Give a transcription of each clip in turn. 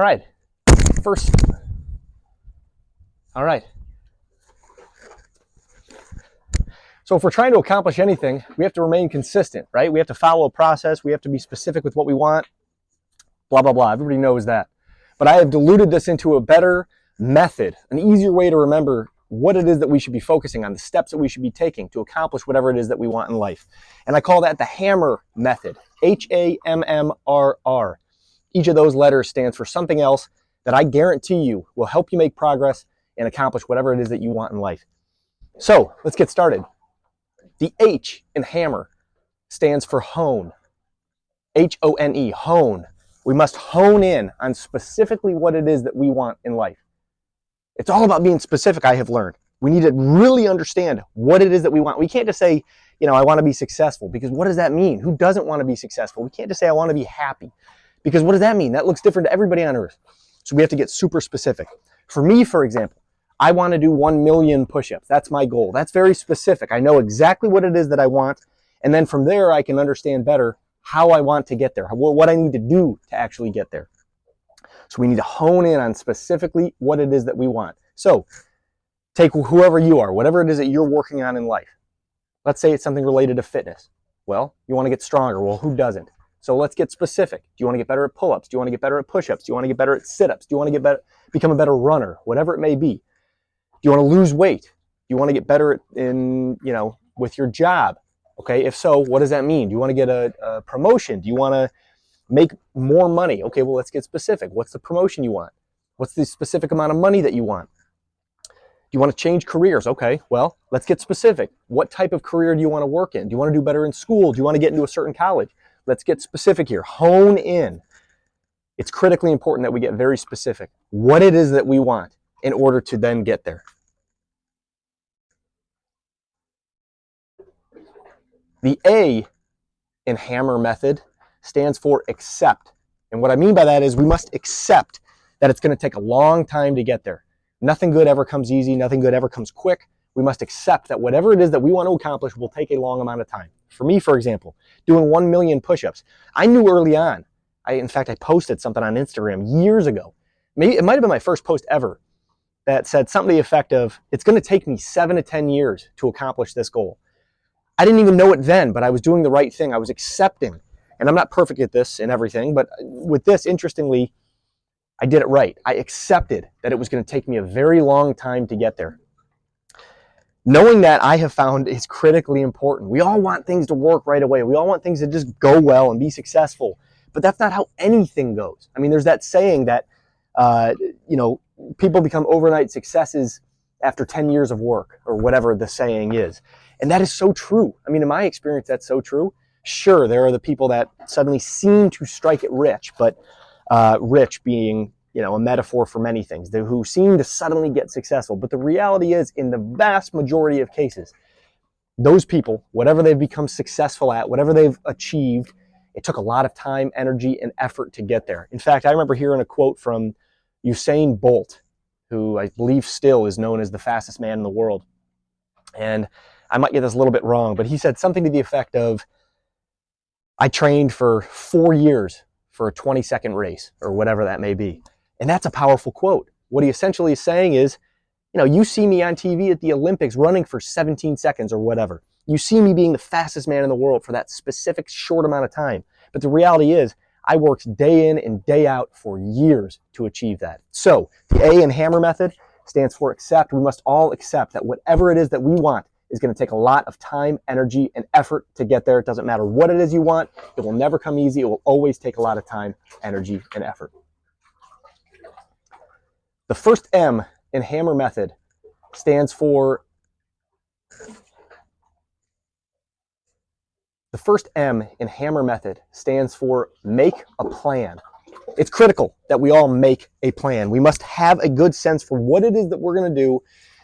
All right. First. All right. So if we're trying to accomplish anything, we have to remain consistent, right? We have to follow a process. We have to be specific with what we want. Blah, blah, blah. Everybody knows that. But I have diluted this into a better method, an easier way to remember what it is that we should be focusing on, the steps that we should be taking to accomplish whatever it is that we want in life. And I call that the HAMMRR Method, HAMMRR. Each of those letters stands for something else that I guarantee you will help you make progress and accomplish whatever it is that you want in life. So let's get started. The H in HAMMRR stands for hone, H-O-N-E, hone. We must hone in on specifically what it is that we want in life. It's all about being specific, I have learned. We need to really understand what it is that we want. We can't just say, I want to be successful, because what does that mean? Who doesn't want to be successful? We can't just say, I want to be happy, because what does that mean? That looks different to everybody on earth. So we have to get super specific. For me, for example, I want to do 1 million push-ups. That's my goal. That's very specific. I know exactly what it is that I want. And then from there, I can understand better how I want to get there, what I need to do to actually get there. So we need to hone in on specifically what it is that we want. So take whoever you are, whatever it is that you're working on in life. Let's say it's something related to fitness. Well, you want to get stronger. Well, who doesn't? So let's get specific. Do you want to get better at pull-ups? Do you want to get better at push-ups? Do you want to get better at sit-ups? Do you want to become a better runner? Whatever it may be. Do you want to lose weight? Do you want to get better with your job? Okay, if so, what does that mean? Do you want to get a promotion? Do you want to make more money? Okay, well, let's get specific. What's the promotion you want? What's the specific amount of money that you want? Do you want to change careers? Okay, well, let's get specific. What type of career do you want to work in? Do you want to do better in school? Do you want to get into a certain college? Let's get specific here. Hone in. It's critically important that we get very specific what it is that we want in order to then get there. The A in HAMMRR Method stands for accept. And what I mean by that is we must accept that it's going to take a long time to get there. Nothing good ever comes easy. Nothing good ever comes quick. We must accept that whatever it is that we want to accomplish will take a long amount of time. For me, for example, doing 1 million push-ups, I knew early on. In fact, I posted something on Instagram years ago. Maybe it might have been my first post ever that said something to the effect of, it's going to take me 7 to 10 years to accomplish this goal. I didn't even know it then, but I was doing the right thing. I was accepting. And I'm not perfect at this and everything, but with this, interestingly, I did it right. I accepted that it was going to take me a very long time to get there. Knowing that, I have found, is critically important. We all want things to work right away. We all want things to just go well and be successful. But that's not how anything goes. I mean, there's that saying that, people become overnight successes after 10 years of work, or whatever the saying is. And that is so true. I mean, in my experience, that's so true. Sure, there are the people that suddenly seem to strike it rich, but rich being, a metaphor for many things, who seem to suddenly get successful. But the reality is, in the vast majority of cases, those people, whatever they've become successful at, whatever they've achieved, it took a lot of time, energy, and effort to get there. In fact, I remember hearing a quote from Usain Bolt, who I believe still is known as the fastest man in the world. And I might get this a little bit wrong, but he said something to the effect of, I trained for 4 years for a 20-second race, or whatever that may be. And that's a powerful quote. What he essentially is saying is, you see me on TV at the Olympics running for 17 seconds or whatever. You see me being the fastest man in the world for that specific short amount of time. But the reality is, I worked day in and day out for years to achieve that. So the A in HAMMRR Method stands for accept. We must all accept that whatever it is that we want is going to take a lot of time, energy, and effort to get there. It doesn't matter what it is you want. It will never come easy. It will always take a lot of time, energy, and effort. The first M in HAMMRR Method stands for make a plan. It's critical that we all make a plan. We must have a good sense for what it is that we're going to do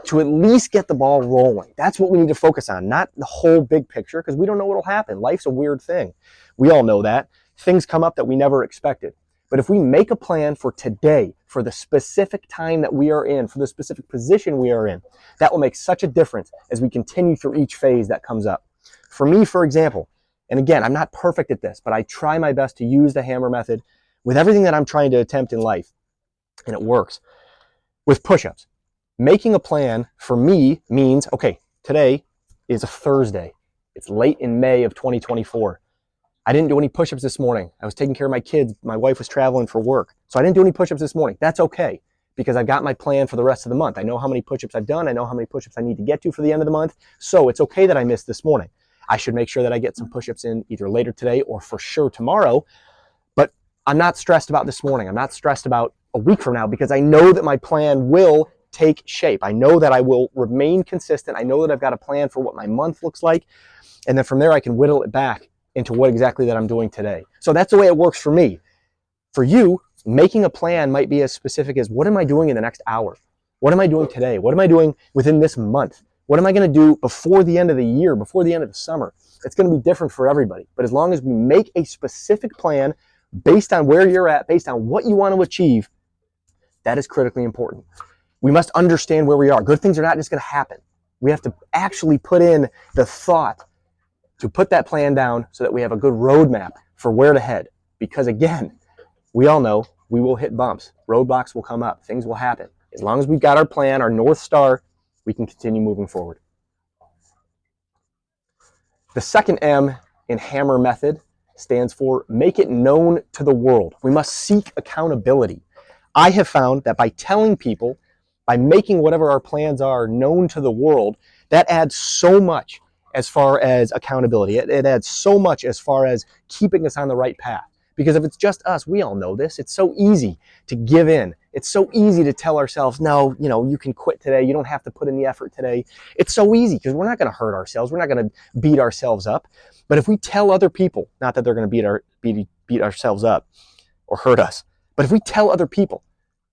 to at least get the ball rolling. That's what we need to focus on, not the whole big picture, because we don't know what will happen. Life's a weird thing. We all know that. Things come up that we never expected. But if we make a plan for today, for the specific time that we are in, for the specific position we are in, that will make such a difference as we continue through each phase that comes up. For me, for example, and again, I'm not perfect at this, but I try my best to use the HAMMRR Method with everything that I'm trying to attempt in life. and it works. With push-ups, making a plan for me means, okay, today is a Thursday. It's late in May of 2024. I didn't do any push-ups this morning. I was taking care of my kids. My wife was traveling for work. So I didn't do any push-ups this morning. That's okay, because I've got my plan for the rest of the month. I know how many push-ups I've done. I know how many push-ups I need to get to for the end of the month. So it's okay that I missed this morning. I should make sure that I get some push-ups in either later today or for sure tomorrow. But I'm not stressed about this morning. I'm not stressed about a week from now, because I know that my plan will take shape. I know that I will remain consistent. I know that I've got a plan for what my month looks like. And then from there, I can whittle it back into what exactly that I'm doing today. So that's the way it works for me. For you, making a plan might be as specific as, what am I doing in the next hour? What am I doing today? What am I doing within this month? What am I going to do before the end of the year, before the end of the summer? It's going to be different for everybody. But as long as we make a specific plan based on where you're at, based on what you want to achieve, that is critically important. We must understand where we are. Good things are not just going to happen. We have to actually put in the thought to put that plan down so that we have a good roadmap for where to head. Because again, we all know we will hit bumps. Roadblocks will come up. Things will happen. As long as we've got our plan, our North Star, we can continue moving forward. The second M in HAMMRR Method stands for make it known to the world. We must seek accountability. I have found that by telling people, by making whatever our plans are known to the world, that adds so much as far as accountability. It adds so much as far as keeping us on the right path. Because if it's just us, we all know this. It's so easy to give in. It's so easy to tell ourselves, no, you can quit today. You don't have to put in the effort today. It's so easy because we're not going to hurt ourselves. We're not going to beat ourselves up. But if we tell other people, not that they're going to beat ourselves up or hurt us, but if we tell other people,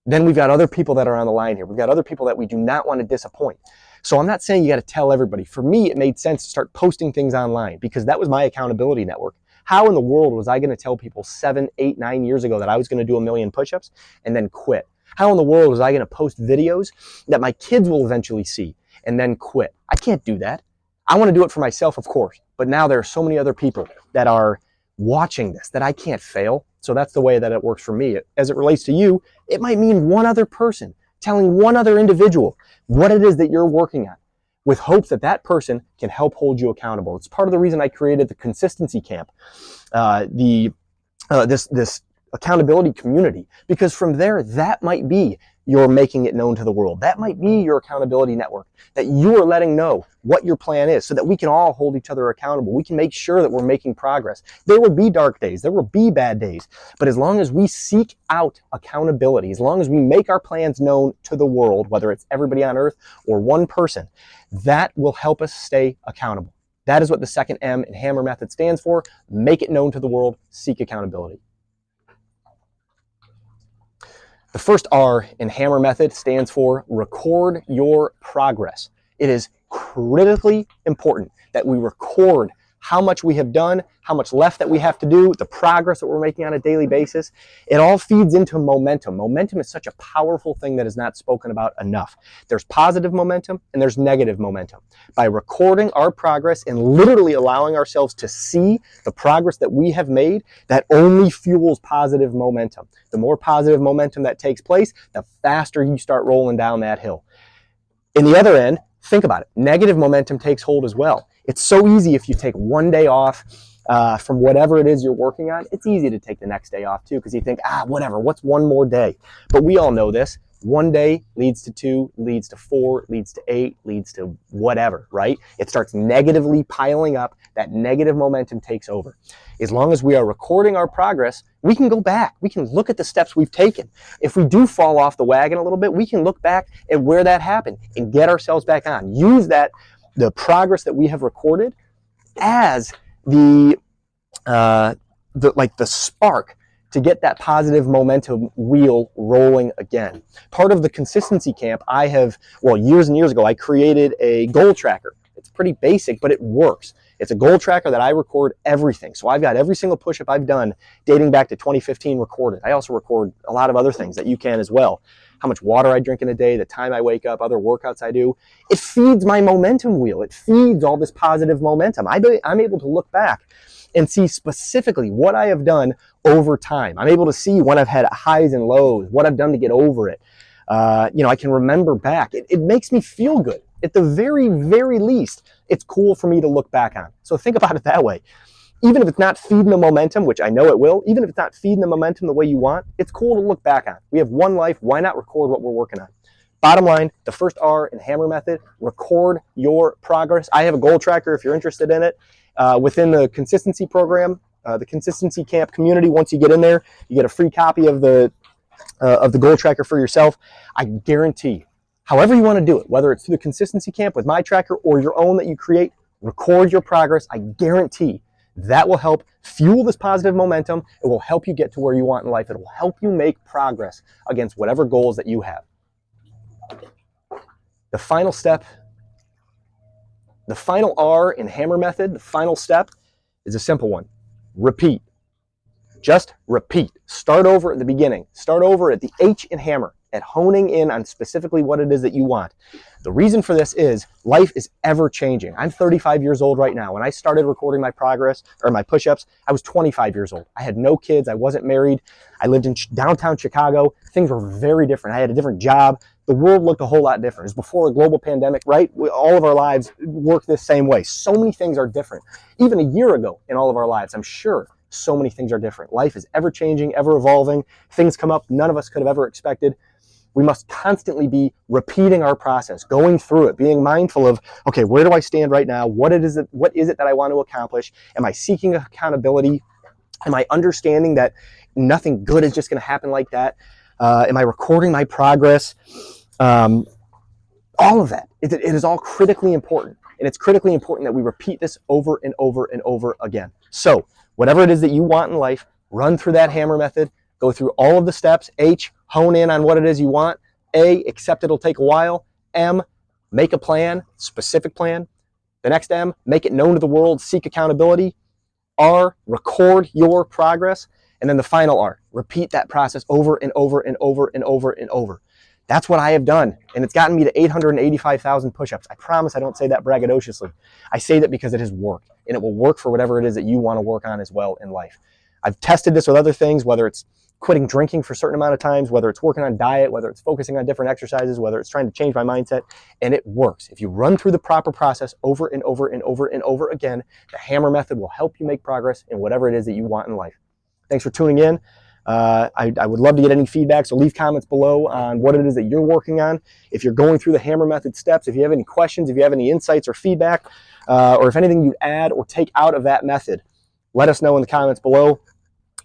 then we've got other people that are on the line here. We've got other people that we do not want to disappoint. So I'm not saying you got to tell everybody. For me, it made sense to start posting things online because that was my accountability network. How in the world was I going to tell people 7, 8, 9 years ago that I was going to do 1 million push-ups and then quit? How in the world was I going to post videos that my kids will eventually see and then quit? I can't do that. I want to do it for myself, of course. But now there are so many other people that are watching this that I can't fail. So that's the way that it works for me. As it relates to you, it might mean one other person telling one other individual what it is that you're working on, with hopes that that person can help hold you accountable. It's part of the reason I created the consistency camp, this accountability community, because from there, that might be your making it known to the world. That might be your accountability network, that you are letting know what your plan is so that we can all hold each other accountable. We can make sure that we're making progress. There will be dark days. There will be bad days. But as long as we seek out accountability, as long as we make our plans known to the world, whether it's everybody on earth or one person, that will help us stay accountable. That is what the second M in HAMMRR Method stands for. Make it known to the world, seek accountability. The first R in HAMMRR Method stands for record your progress. It is critically important that we record how much we have done, how much left that we have to do, the progress that we're making on a daily basis. It all feeds into momentum. Momentum is such a powerful thing that is not spoken about enough. There's positive momentum and there's negative momentum. By recording our progress and literally allowing ourselves to see the progress that we have made, that only fuels positive momentum. The more positive momentum that takes place, the faster you start rolling down that hill. In the other end, think about it. Negative momentum takes hold as well. It's so easy if you take one day off from whatever it is you're working on. It's easy to take the next day off too because you think, whatever, what's one more day? But we all know this. One day leads to 2, leads to 4, leads to 8, leads to whatever, right? It starts negatively piling up. That negative momentum takes over. As long as we are recording our progress, we can go back. We can look at the steps we've taken. If we do fall off the wagon a little bit, we can look back at where that happened and get ourselves back on. Use that, the progress that we have recorded, as the spark to get that positive momentum wheel rolling again. Part of the consistency camp, years and years ago, I created a goal tracker. It's pretty basic, but it works. It's a goal tracker that I record everything. So I've got every single push-up I've done dating back to 2015 recorded. I also record a lot of other things that you can as well. How much water I drink in a day, the time I wake up, other workouts I do. It feeds my momentum wheel. It feeds all this positive momentum. I'm able to look back and see specifically what I have done over time. I'm able to see when I've had highs and lows, what I've done to get over it. I can remember back. It makes me feel good. At the very, very least, it's cool for me to look back on. So think about it that way. Even if it's not feeding the momentum, which I know it will, even if it's not feeding the momentum the way you want, it's cool to look back on. We have one life. Why not record what we're working on? Bottom line, the first R in HAMMRR Method, record your progress. I have a goal tracker if you're interested in it. Within the consistency program, the consistency camp community, once you get in there, you get a free copy of the goal tracker for yourself. I guarantee you, however you want to do it, whether it's through the consistency camp with my tracker or your own that you create, record your progress. I guarantee that will help fuel this positive momentum. It will help you get to where you want in life. It will help you make progress against whatever goals that you have. The final step, the final R in HAMMRR Method, the final step is a simple one. Repeat. Just repeat. Start over at the beginning. Start over at the H in HAMMRR, at honing in on specifically what it is that you want. The reason for this is life is ever changing. I'm 35 years old right now. When I started recording my progress or my push-ups, I was 25 years old. I had no kids. I wasn't married. I lived in downtown Chicago. Things were very different. I had a different job. The world looked a whole lot different. It was before a global pandemic, right? All of our lives work this same way. So many things are different. Even a year ago in all of our lives, I'm sure so many things are different. Life is ever changing, ever evolving. Things come up none of us could have ever expected. We must constantly be repeating our process, going through it, being mindful of, okay, where do I stand right now? What is it that I want to accomplish? Am I seeking accountability? Am I understanding that nothing good is just going to happen like that? Am I recording my progress? All of that. It is all critically important. And it's critically important that we repeat this over and over and over again. So whatever it is that you want in life, run through that HAMMRR Method. Go through all of the steps. H, hone in on what it is you want. A, accept it'll take a while. M, make a plan, specific plan. The next M, make it known to the world, seek accountability. R, record your progress. And then the final R, repeat that process over and over and over and over and over. That's what I have done, and it's gotten me to 885,000 push-ups. I promise I don't say that braggadociously. I say that because it has worked, and it will work for whatever it is that you want to work on as well in life. I've tested this with other things, whether it's quitting drinking for a certain amount of times, whether it's working on diet, whether it's focusing on different exercises, whether it's trying to change my mindset, and it works. If you run through the proper process over and over and over and over again, the HAMMRR Method will help you make progress in whatever it is that you want in life. Thanks for tuning in. I would love to get any feedback, so leave comments below on what it is that you're working on. If you're going through the HAMMRR Method steps, if you have any questions, if you have any insights or feedback, or if anything you add or take out of that method, let us know in the comments below.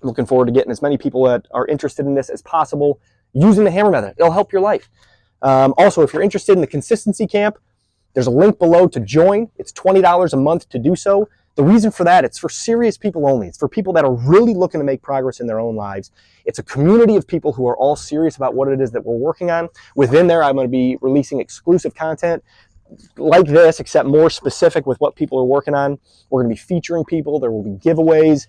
I'm looking forward to getting as many people that are interested in this as possible using the HAMMRR Method. It'll help your life. Also, if you're interested in the consistency camp, there's a link below to join. It's $20 a month to do so. The reason for that, it's for serious people only. It's for people that are really looking to make progress in their own lives. It's a community of people who are all serious about what it is that we're working on. Within there, I'm going to be releasing exclusive content like this, except more specific with what people are working on. We're going to be featuring people. There will be giveaways.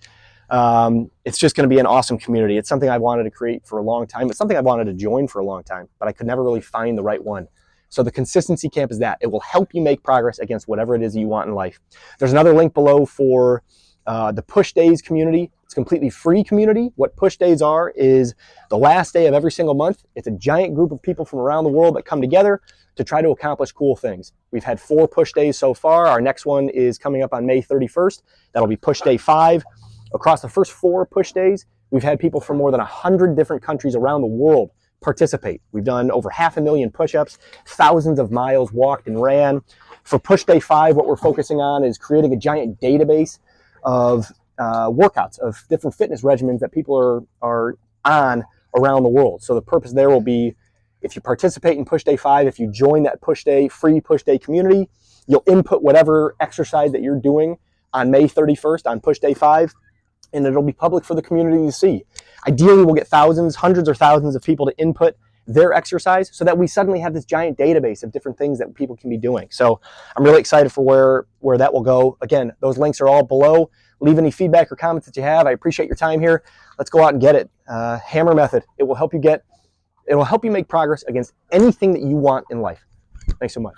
It's just going to be an awesome community. It's something I wanted to create for a long time. It's something I wanted to join for a long time, but I could never really find the right one. So the consistency camp is that. It will help you make progress against whatever it is you want in life. There's another link below for the Push Days community. It's a completely free community. What Push Days are is the last day of every single month. It's a giant group of people from around the world that come together to try to accomplish cool things. We've had 4 Push Days so far. Our next one is coming up on May 31st. That'll be Push Day 5. Across the first 4 Push Days, we've had people from more than 100 different countries around the world participate. We've done over 500,000 push-ups, thousands of miles walked and ran. For Push Day 5, what we're focusing on is creating a giant database of workouts, of different fitness regimens that people are on around the world. So the purpose there will be, if you participate in Push Day 5, if you join that free Push Day community, you'll input whatever exercise that you're doing on May 31st on Push Day 5, and it'll be public for the community to see. Ideally, we'll get hundreds or thousands of people to input their exercise so that we suddenly have this giant database of different things that people can be doing. So I'm really excited for where that will go. Again, those links are all below. Leave any feedback or comments that you have. I appreciate your time here. Let's go out and get it. HAMMRR Method. It will help you make progress against anything that you want in life. Thanks so much.